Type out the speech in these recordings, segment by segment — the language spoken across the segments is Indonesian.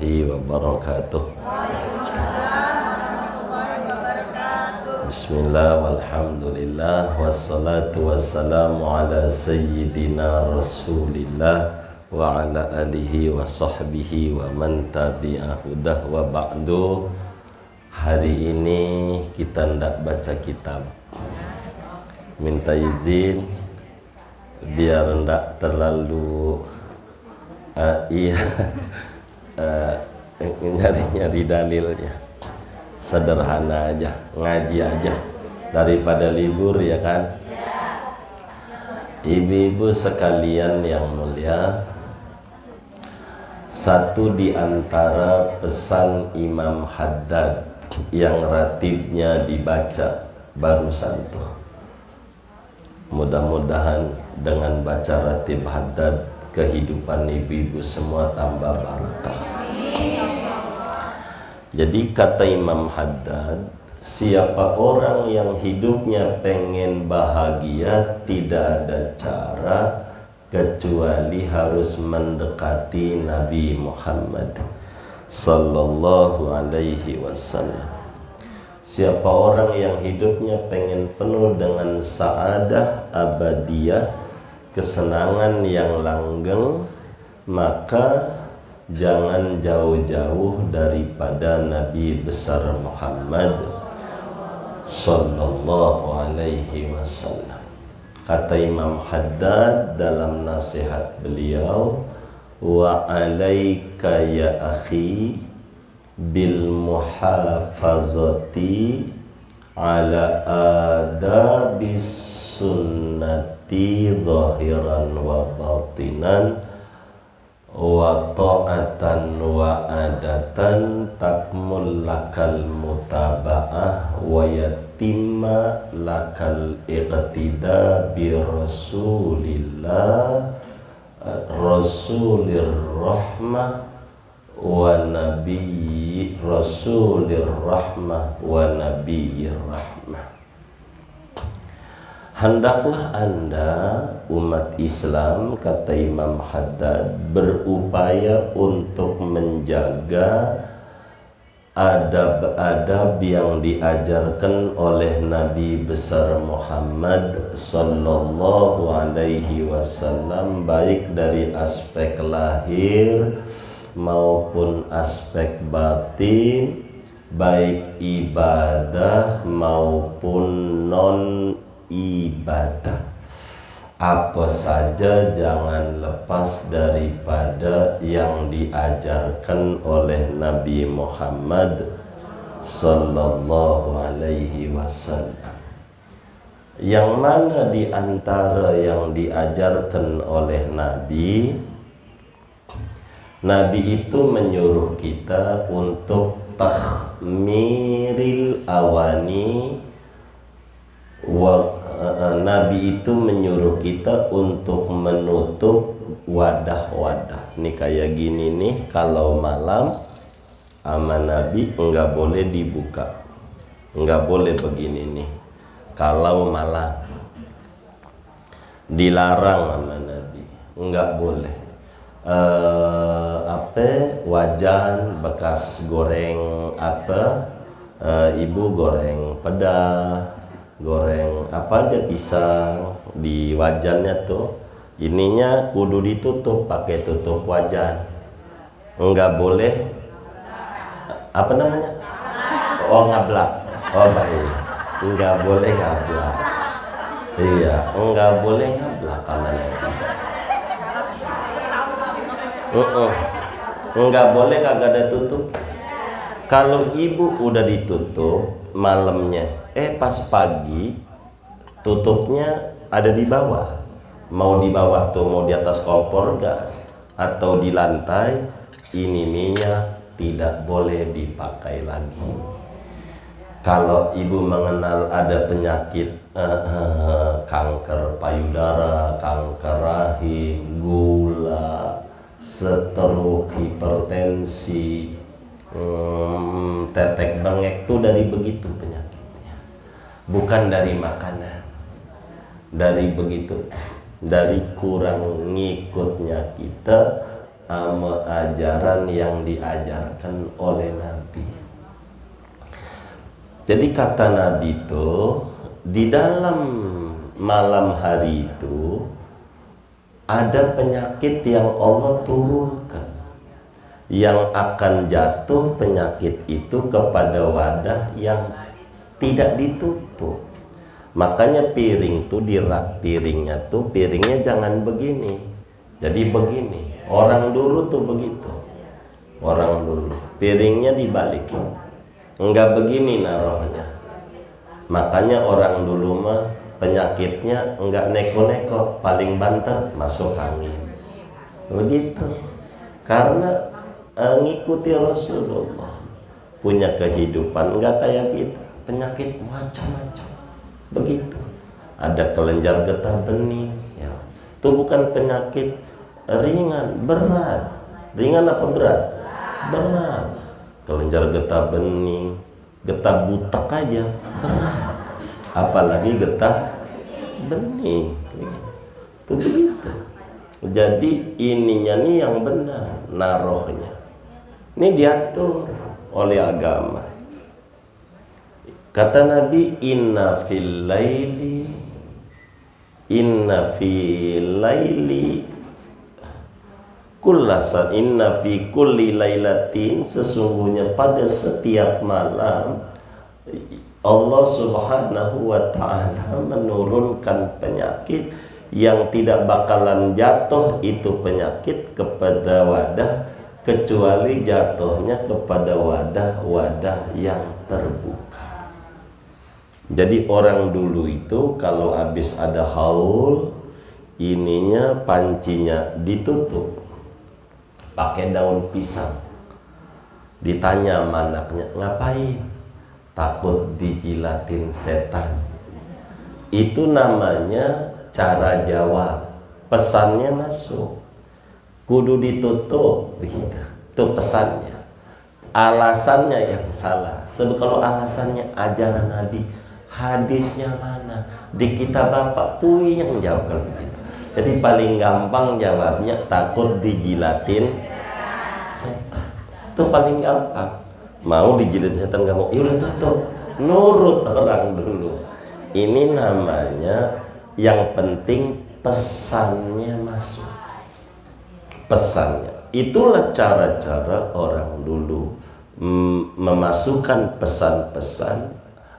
warahmatullahi wabarakatuh. Waalaikumsalam warahmatullahi wabarakatuh. Bismillah walhamdulillah wassalatu wassalamu ala sayyidina rasulillah wa ala alihi wa sahbihi wa man tabi'ahudah wa ba'du. Hari ini kita hendak baca kitab. Minta izin biar hendak terlalu nyari dalilnya, sederhana aja, ngaji aja daripada libur, ya kan? Ibu-ibu sekalian yang mulia, satu di antara pesan Imam Haddad yang ratibnya dibaca barusan tuh, mudah-mudahan dengan baca ratib Haddad kehidupan ibu-ibu semua tambah barakah. Jadi kata Imam Haddad, siapa orang yang hidupnya pengen bahagia, tidak ada cara kecuali harus mendekati Nabi Muhammad sallallahu alaihi wasallam. Siapa orang yang hidupnya pengen penuh dengan sa'adah abadiyah, kesenangan yang langgeng, maka jangan jauh-jauh daripada Nabi besar Muhammad sallallahu alaihi wasallam. Kata Imam Haddad dalam nasihat beliau, wa alaika ya akhi bil muhafazati ala adabis sunnati zahiran wa batinan wa ta'atan wa adatan takmul lakal mutaba'ah wa yatimma lakal iqtida bi rasulillah rasulir rahmah wa nabi rasulir rahmah wa nabiyir rahmah. Hendaklah Anda umat Islam, kata Imam Haddad, berupaya untuk menjaga adab-adab yang diajarkan oleh Nabi besar Muhammad sallallahu alaihi wasallam, baik dari aspek lahir maupun aspek batin, baik ibadah maupun non ibadah. Apa saja jangan lepas daripada yang diajarkan oleh Nabi Muhammad sallallahu alaihi wasallam. Yang mana di antara yang diajarkan oleh Nabi itu menyuruh kita untuk takhmiril awani Nabi itu menyuruh kita untuk menutup wadah-wadah. Nih kayak gini nih, kalau malam sama Nabi enggak boleh dibuka, enggak boleh begini nih. Kalau malam dilarang sama Nabi, enggak boleh. Wajan bekas goreng ibu goreng pedas, goreng apa aja, pisang di wajannya tuh, ininya kudu ditutup pakai tutup wajan. Enggak boleh apa namanya? Ngablak. Oh baik, enggak boleh ngablak. Iya, enggak boleh ngablak karena enggak boleh kagak ada tutup. Kalau ibu udah ditutup malamnya, pas pagi tutupnya ada di bawah, mau di bawah tuh, mau di atas kompor gas atau di lantai, ini minyak tidak boleh dipakai lagi. Kalau ibu mengenal ada penyakit kanker payudara, kanker rahim, gula, stroke, hipertensi, tetek bengek tuh dari begitu penyakitnya, bukan dari makanan, dari begitu, dari kurang ngikutnya kita sama ajaran yang diajarkan oleh Nabi. Jadi kata Nabi itu, di dalam malam hari itu ada penyakit yang Allah turunkan, yang akan jatuh penyakit itu kepada wadah yang tidak ditutup. Makanya piring tuh, di rak piringnya tuh, piringnya jangan begini, jadi begini. Orang dulu tuh begitu, orang dulu piringnya dibalikin, enggak begini naruhnya. Makanya orang dulu mah penyakitnya enggak neko-neko, paling banter masuk angin begitu, karena ngikuti Rasulullah, punya kehidupan enggak kayak kita, penyakit macam-macam begitu. Ada kelenjar getah bening ya, itu bukan penyakit ringan, berat. Ringan apa berat? Berat. Kelenjar getah bening, getah butek aja berat, apalagi getah bening. Itu begitu. Jadi ininya nih yang benar, narohnya ini diatur oleh agama. Kata Nabi, inna fil laili kullasan, inna fi kulli lailatin, sesungguhnya pada setiap malam Allah Subhanahu wa ta'ala menurunkan penyakit yang tidak bakalan jatuh itu penyakit kepada wadah kecuali jatuhnya kepada wadah-wadah yang terbuka. Jadi orang dulu itu kalau habis ada haul, ininya pancinya ditutup pakai daun pisang. Ditanya sama anaknya, ngapain? Takut dijilatin setan. Itu namanya cara jawab, pesannya masuk, kudu ditutup gitu. Itu pesannya. Alasannya yang salah. Sebab kalau alasannya ajaran Nabi, hadisnya mana? Di kitab Bapak puyeng jawab kalau begitu. Jadi paling gampang jawabnya takut dijilatin setan. Itu paling gampang. Mau dijilat setan gak mau, ya udah tutup. Nurut orang dulu. Ini namanya yang penting pesannya masuk. Pesannya. Itulah cara-cara orang dulu memasukkan pesan-pesan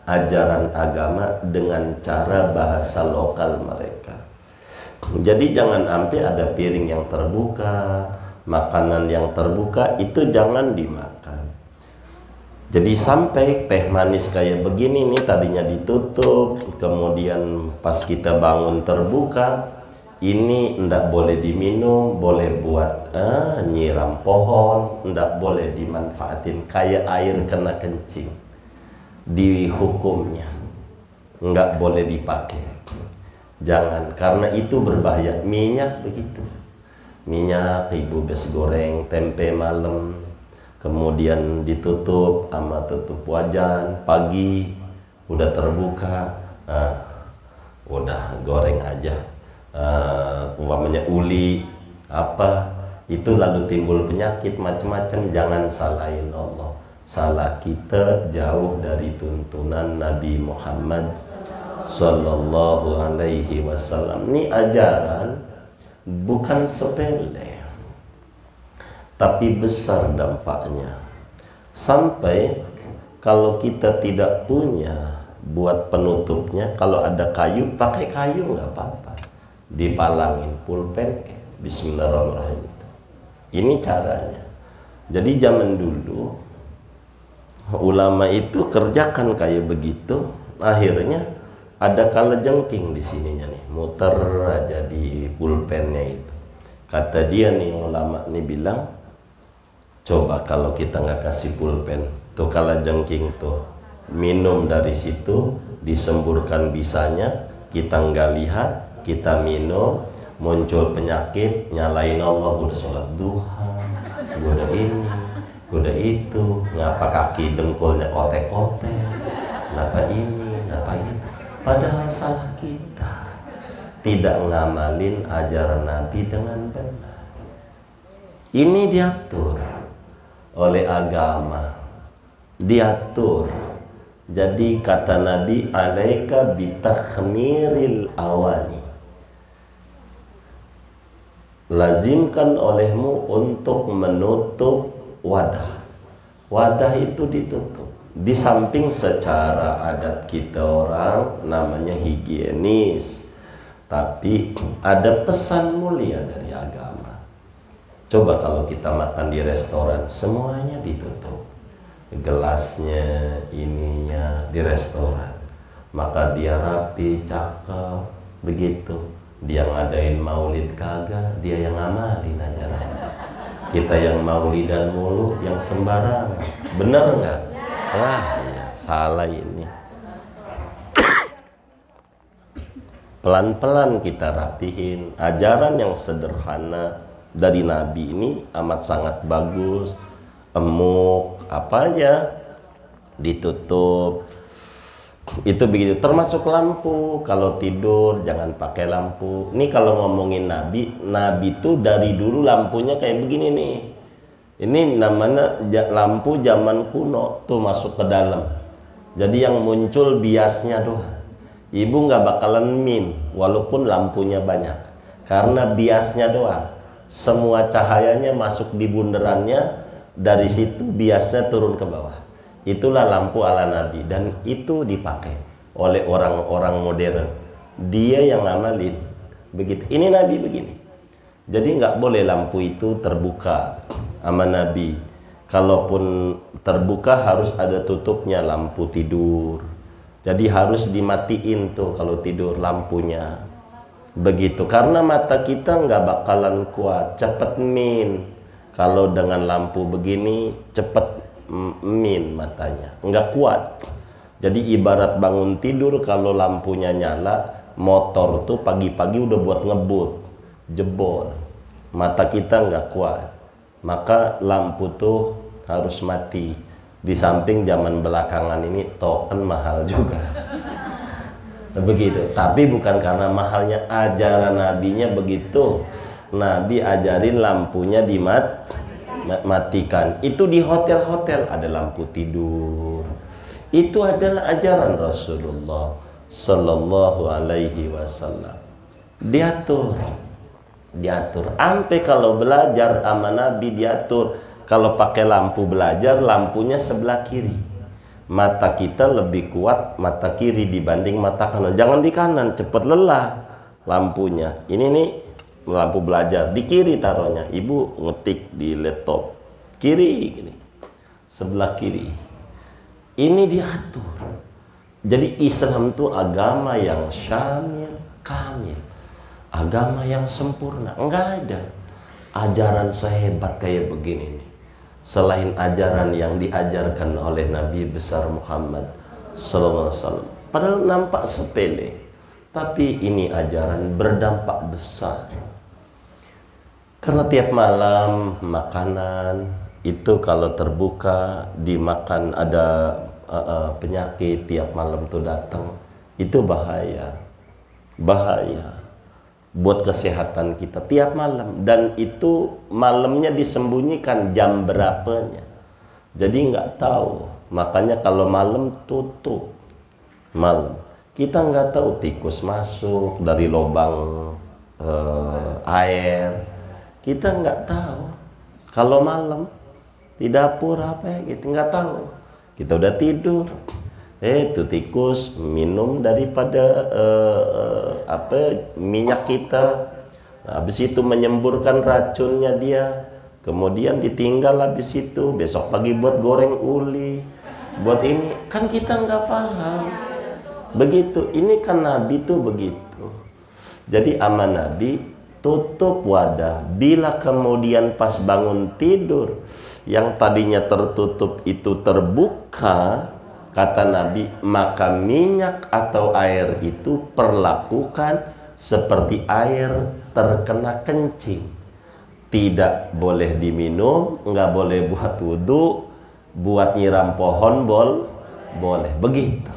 ajaran agama dengan cara bahasa lokal mereka. Jadi jangan sampai ada piring yang terbuka, makanan yang terbuka itu jangan dimakan. Jadi sampai teh manis kayak begini nih tadinya ditutup, kemudian pas kita bangun terbuka, ini ndak boleh diminum, boleh buat nyiram pohon, ndak boleh dimanfaatin kayak air kena kencing. Di hukumnya nggak boleh dipakai. Jangan, karena itu berbahaya. Minyak begitu, minyak ibu bes goreng tempe malam, kemudian ditutup sama tutup wajan, pagi udah terbuka, udah goreng aja, umpamanya uli apa itu, lalu timbul penyakit macam-macam. Jangan salahin Allah. Salah kita jauh dari tuntunan Nabi Muhammad Sallallahu alaihi wasallam. Ini ajaran bukan sepele, tapi besar dampaknya. Sampai kalau kita tidak punya buat penutupnya, kalau ada kayu, pakai kayu nggak apa-apa. Dipalangin pulpen, bismillahirrahmanirrahim. Ini caranya. Jadi zaman dulu ulama itu kerjakan kayak begitu, akhirnya ada kalajengking di sininya nih, muter aja di pulpennya itu. Kata dia nih, ulama nih bilang, coba kalau kita nggak kasih pulpen, tuh kalajengking tuh minum dari situ, disemburkan bisanya, kita nggak lihat, kita minum, muncul penyakit, nyalain Allah, udah sholat duha, udah ini, udah itu, ngapa kaki dengkulnya otek-otek, ngapa ini, ngapa itu. Padahal salah kita tidak ngamalin ajaran Nabi dengan benar. Ini diatur oleh agama, diatur. Jadi kata Nabi, alaika bitakhmiril awani, lazimkan olehmu untuk menutup wadah. Wadah itu ditutup. Di samping secara adat kita orang namanya higienis, tapi ada pesan mulia dari agama. Coba kalau kita makan di restoran, semuanya ditutup, gelasnya, ininya di restoran, maka dia rapi, cakep, begitu. Dia ngadain maulid kagak, dia yang ngamalin ajarannya. Kita yang maulidan mulu, yang sembarangan. Bener nggak? Wah, ya, salah ini. Pelan-pelan kita rapihin. Ajaran yang sederhana dari Nabi ini amat sangat bagus. Emuk, apa aja ditutup. Itu begitu. Termasuk lampu. Kalau tidur jangan pakai lampu. Ini kalau ngomongin Nabi, Nabi tuh dari dulu lampunya kayak begini nih. Ini namanya lampu zaman kuno, tuh masuk ke dalam. Jadi yang muncul biasnya doang. Ibu nggak bakalan min, walaupun lampunya banyak, karena biasnya doang. Semua cahayanya masuk di bunderannya, dari situ biasnya turun ke bawah. Itulah lampu ala Nabi, dan itu dipakai oleh orang-orang modern. Dia yang ngamalin begitu. Ini Nabi begini. Jadi nggak boleh lampu itu terbuka sama Nabi. Kalaupun terbuka harus ada tutupnya, lampu tidur. Jadi harus dimatiin tuh kalau tidur lampunya. Begitu, karena mata kita nggak bakalan kuat, cepet min. Kalau dengan lampu begini cepet min matanya, nggak kuat. Jadi ibarat bangun tidur kalau lampunya nyala, motor tuh pagi-pagi udah buat ngebut, jebol. Mata kita nggak kuat, maka lampu tuh harus mati. Di samping zaman belakangan ini token mahal juga. Begitu, tapi bukan karena mahalnya, ajaran nabinya begitu. Nabi ajarin lampunya dimatikan. Itu di hotel-hotel ada lampu tidur. Itu adalah ajaran Rasulullah Sallallahu Alaihi Wasallam. Diatur. Sampai kalau belajar sama Nabi diatur. Kalau pakai lampu belajar, lampunya sebelah kiri. Mata kita lebih kuat mata kiri dibanding mata kanan. Jangan di kanan, cepet lelah lampunya. Ini nih lampu belajar, di kiri taruhnya. Ibu ngetik di laptop, kiri gini, sebelah kiri. Ini diatur. Jadi Islam itu agama yang syamil, kamil, agama yang sempurna. Enggak ada ajaran sehebat kayak begini nih, selain ajaran yang diajarkan oleh Nabi besar Muhammad sallallahu alaihi wasallam. Padahal nampak sepele, tapi ini ajaran berdampak besar. Karena tiap malam makanan itu kalau terbuka dimakan ada penyakit, tiap malam tuh datang, itu bahaya buat kesehatan kita tiap malam. Dan itu malamnya disembunyikan jam berapanya, jadi nggak tahu. Makanya kalau malam tutup malam, kita nggak tahu tikus masuk dari lubang air, kita nggak tahu. Kalau malam di dapur apa ya, kita nggak tahu. Kita udah tidur, itu tikus minum daripada minyak kita. Nah, habis itu menyemburkan racunnya dia, kemudian ditinggal. Habis itu besok pagi buat goreng uli, buat ini. Kan kita nggak paham begitu. Ini kan Nabi tuh begitu. Jadi aman Nabi, tutup wadah. Bila kemudian pas bangun tidur, yang tadinya tertutup itu terbuka, kata Nabi, maka minyak atau air itu perlakukan seperti air terkena kencing. Tidak boleh diminum, nggak boleh buat wudhu, buat nyiram pohon boleh. Begitu.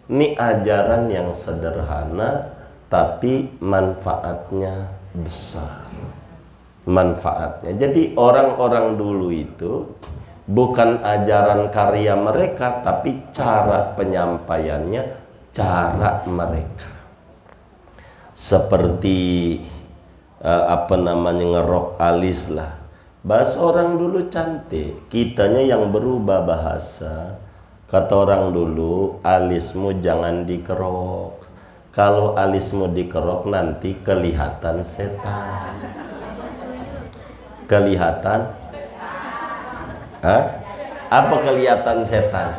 Ini ajaran yang sederhana, tapi manfaatnya besar. manfaatnya. Jadi orang-orang dulu itu bukan ajaran karya mereka, tapi cara penyampaiannya, cara mereka. Seperti ngerok alis lah. Bahasa orang dulu cantik, kitanya yang berubah bahasa. Kata orang dulu, alismu jangan dikerok. Kalau alismu dikerok nanti kelihatan setan. Kelihatan? Hah? Apa kelihatan setan?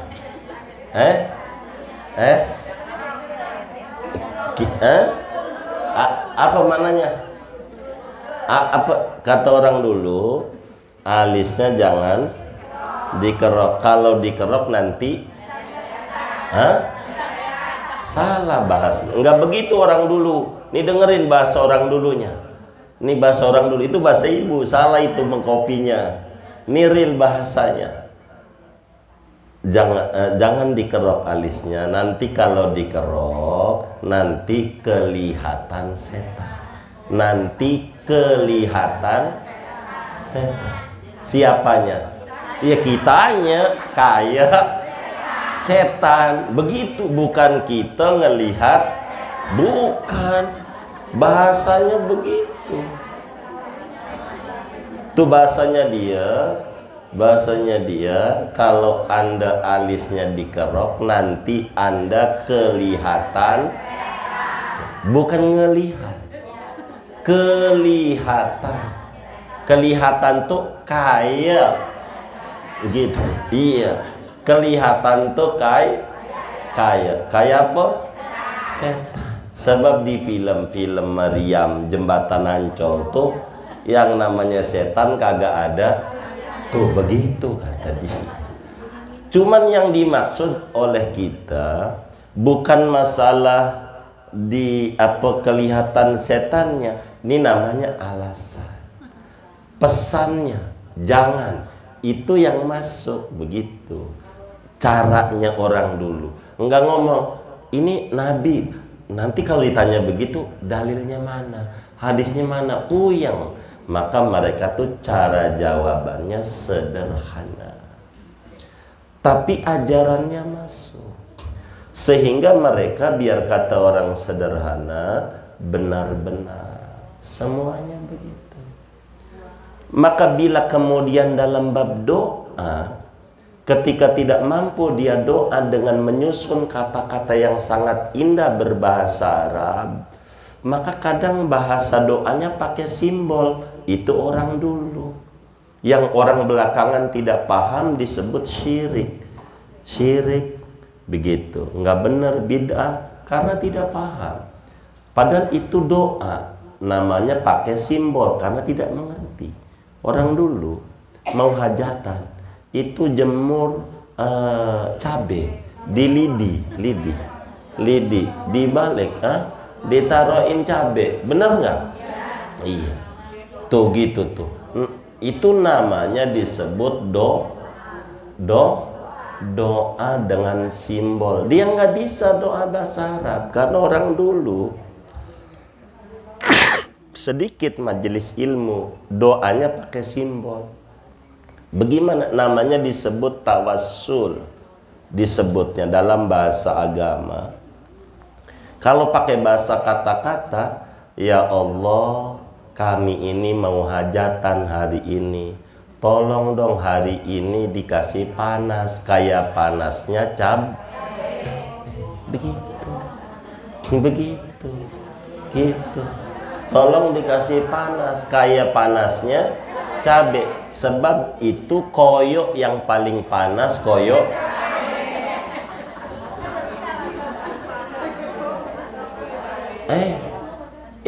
Apa mananya? Apa kata orang dulu, alisnya jangan dikerok. Kalau dikerok nanti salah bahasa. Enggak begitu orang dulu. Nih dengerin bahasa orang dulunya. Ini bahasa orang dulu, itu bahasa ibu. Salah itu mengkopinya. Ini real bahasanya. Jangan dikerok alisnya. Nanti kalau dikerok nanti kelihatan setan. Nanti kelihatan setan. Siapanya? Ya kitanya kayak setan. Begitu, bukan kita ngelihat, bukan. Bahasanya begitu. Itu bahasanya dia kalau Anda alisnya dikerok nanti Anda kelihatan, bukan ngelihat, kelihatan tuh kayak gitu. Iya, kelihatan tuh kayak apa? Setan. Sebab di film-film Maryam Jembatan Ancol tuh yang namanya setan kagak ada. Tuh begitu kata dia. Cuman yang dimaksud oleh kita bukan masalah di kelihatan setannya. Ini namanya alasan. Pesannya jangan. Itu yang masuk begitu. Caranya orang dulu. Enggak ngomong, ini nabi. Nanti kalau ditanya begitu, dalilnya mana? Hadisnya mana? Puyeng. Maka mereka tuh cara jawabannya sederhana. Tapi ajarannya masuk. Sehingga mereka biar kata orang sederhana, benar-benar. Semuanya begitu. Maka bila kemudian dalam bab doa, ketika tidak mampu dia doa dengan menyusun kata-kata yang sangat indah berbahasa Arab, maka kadang bahasa doanya pakai simbol. Itu orang dulu. Yang orang belakangan tidak paham disebut syirik. Syirik begitu. Enggak benar, bid'ah, karena tidak paham. Padahal itu doa, namanya pakai simbol karena tidak mengerti. Orang dulu mau hajatan itu jemur cabe di lidi dibalik, ditaruhin cabe, bener nggak? Iya, tuh gitu tuh. Itu namanya disebut doa dengan simbol. Dia nggak bisa doa bahasa Arab karena orang dulu sedikit majelis ilmu doanya pakai simbol. Bagaimana namanya disebut tawassul, disebutnya dalam bahasa agama. Kalau pakai bahasa kata-kata, ya Allah, kami ini mau hajatan hari ini, tolong dong hari ini dikasih panas kayak panasnya cabai. Begitu. Tolong dikasih panas kayak panasnya cabai. Sebab itu koyok yang paling panas, koyok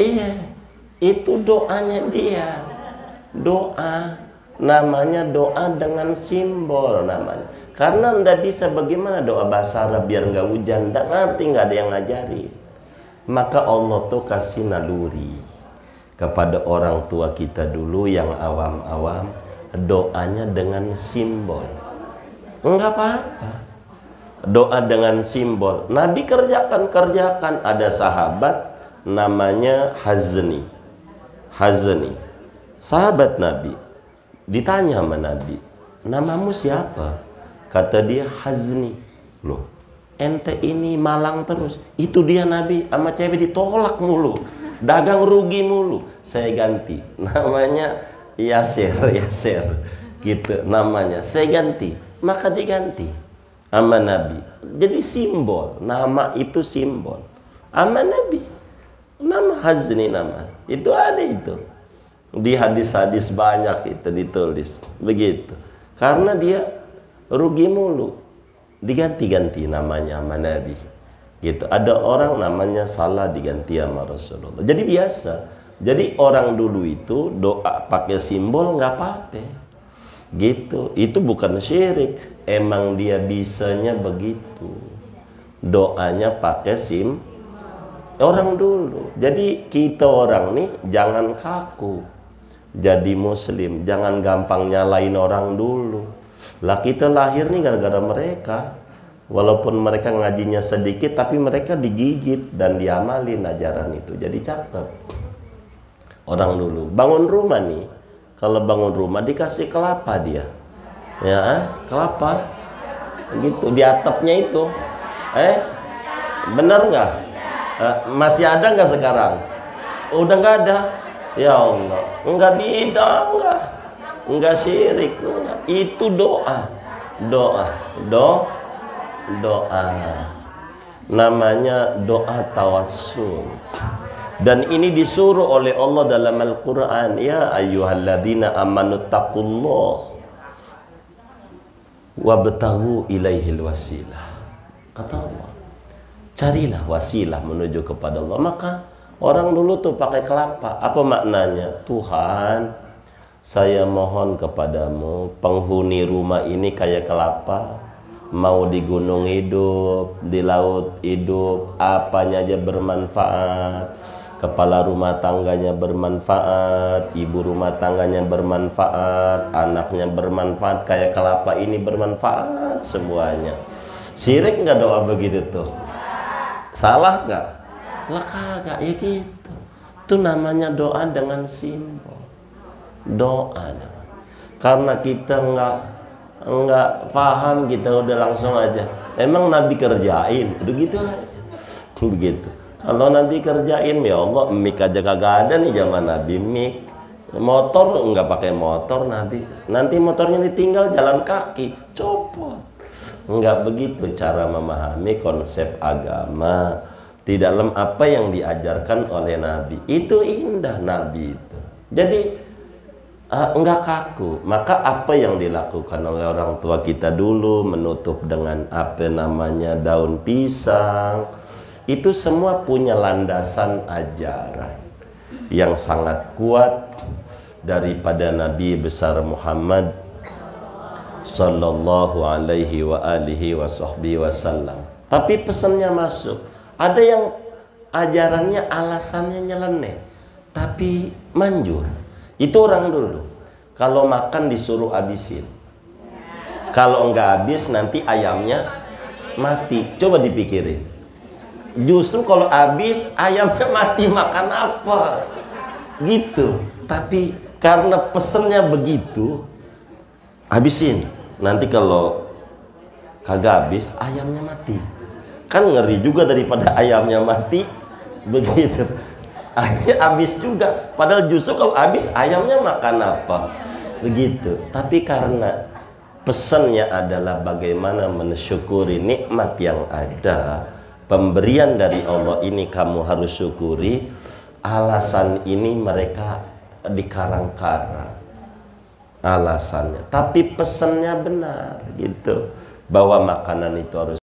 iya, itu doanya dia. Doa namanya doa dengan simbol namanya. Karena ndak bisa bagaimana doa bahasa Arab biar nggak hujan, ndak ngerti, nggak ada yang ngajari. Maka Allah tuh kasih naluri kepada orang tua kita dulu yang awam-awam, doanya dengan simbol. Enggak apa-apa. Doa dengan simbol. Nabi kerjakan. Ada sahabat namanya Hazni. Sahabat Nabi ditanya sama Nabi, namamu siapa? Kata dia Hazni. Loh, ente ini malang terus. Itu dia Nabi, sama cewek ditolak mulu, dagang rugi mulu. Saya ganti namanya Yasir gitu namanya, saya ganti. Maka diganti sama Nabi. Jadi simbol, nama itu simbol sama Nabi. Nama Hazni, nama itu ada itu di hadis-hadis banyak itu ditulis begitu. Karena dia rugi mulu, diganti-ganti namanya sama Nabi gitu. Ada orang namanya salah diganti sama Rasulullah. Jadi biasa. Jadi orang dulu itu doa pakai simbol nggak apa-apa gitu. Itu bukan syirik, emang dia bisanya begitu, doanya pakai orang dulu. Jadi kita orang nih jangan kaku jadi muslim, jangan gampang nyalain orang dulu. Lah kita lahir nih gara-gara mereka. Walaupun mereka ngajinya sedikit, tapi mereka digigit dan diamalin ajaran itu. Jadi cakep. Orang dulu bangun rumah nih, kalau bangun rumah dikasih kelapa dia. Ya, kelapa. Gitu di atapnya itu. Bener nggak? Masih ada nggak sekarang? Udah nggak ada. Ya Allah, enggak bidah, enggak syirik, enggak. Itu doa. Namanya doa tawassul. Dan ini disuruh oleh Allah dalam Al-Quran. Ya ayyuhalladzina amanu taqullah wabtaghu ilaihil wasilah. Kata Allah, carilah wasilah menuju kepada Allah. Maka orang dulu tuh pakai kelapa. Apa maknanya? Tuhan, saya mohon kepadamu, penghuni rumah ini kayak kelapa, mau di gunung hidup, di laut hidup, apanya aja bermanfaat. Kepala rumah tangganya bermanfaat, ibu rumah tangganya bermanfaat, anaknya bermanfaat, kayak kelapa ini bermanfaat semuanya. Syirik nggak doa begitu tuh? Salah nggak? Lah kagak, ya gitu. Itu namanya doa dengan simbol. Doa. Karena kita nggak paham, kita udah langsung aja. Emang Nabi kerjain, udah gitu aja. Begitu. Kalau Nabi kerjain, ya Allah, mic aja kagak ada nih zaman Nabi, mic. Motor nggak pakai motor Nabi. Nanti motornya ditinggal jalan kaki, copot. Nggak begitu cara memahami konsep agama di dalam apa yang diajarkan oleh Nabi. Itu indah Nabi itu. Jadi enggak kaku. Maka apa yang dilakukan oleh orang tua kita dulu, menutup dengan apa namanya daun pisang, itu semua punya landasan ajaran yang sangat kuat daripada Nabi besar Muhammad sallallahu alaihi wa alihi wa sahbihi wasallam. Tapi pesannya masuk. Ada yang ajarannya alasannya nyeleneh, tapi manjur. Itu orang dulu. Kalau makan disuruh habisin. Kalau enggak habis nanti ayamnya mati. Coba dipikirin. Justru kalau habis ayamnya mati, makan apa? Gitu. Tapi karena pesennya begitu, habisin. Nanti kalau kagak habis ayamnya mati. Kan ngeri juga daripada ayamnya mati. Begitu. Akhirnya habis juga. Padahal justru kalau habis ayamnya makan apa? Begitu. Tapi karena pesannya adalah bagaimana mensyukuri nikmat yang ada, pemberian dari Allah ini kamu harus syukuri. Alasan ini mereka dikarang-karang alasannya, tapi pesannya benar gitu, bahwa makanan itu harus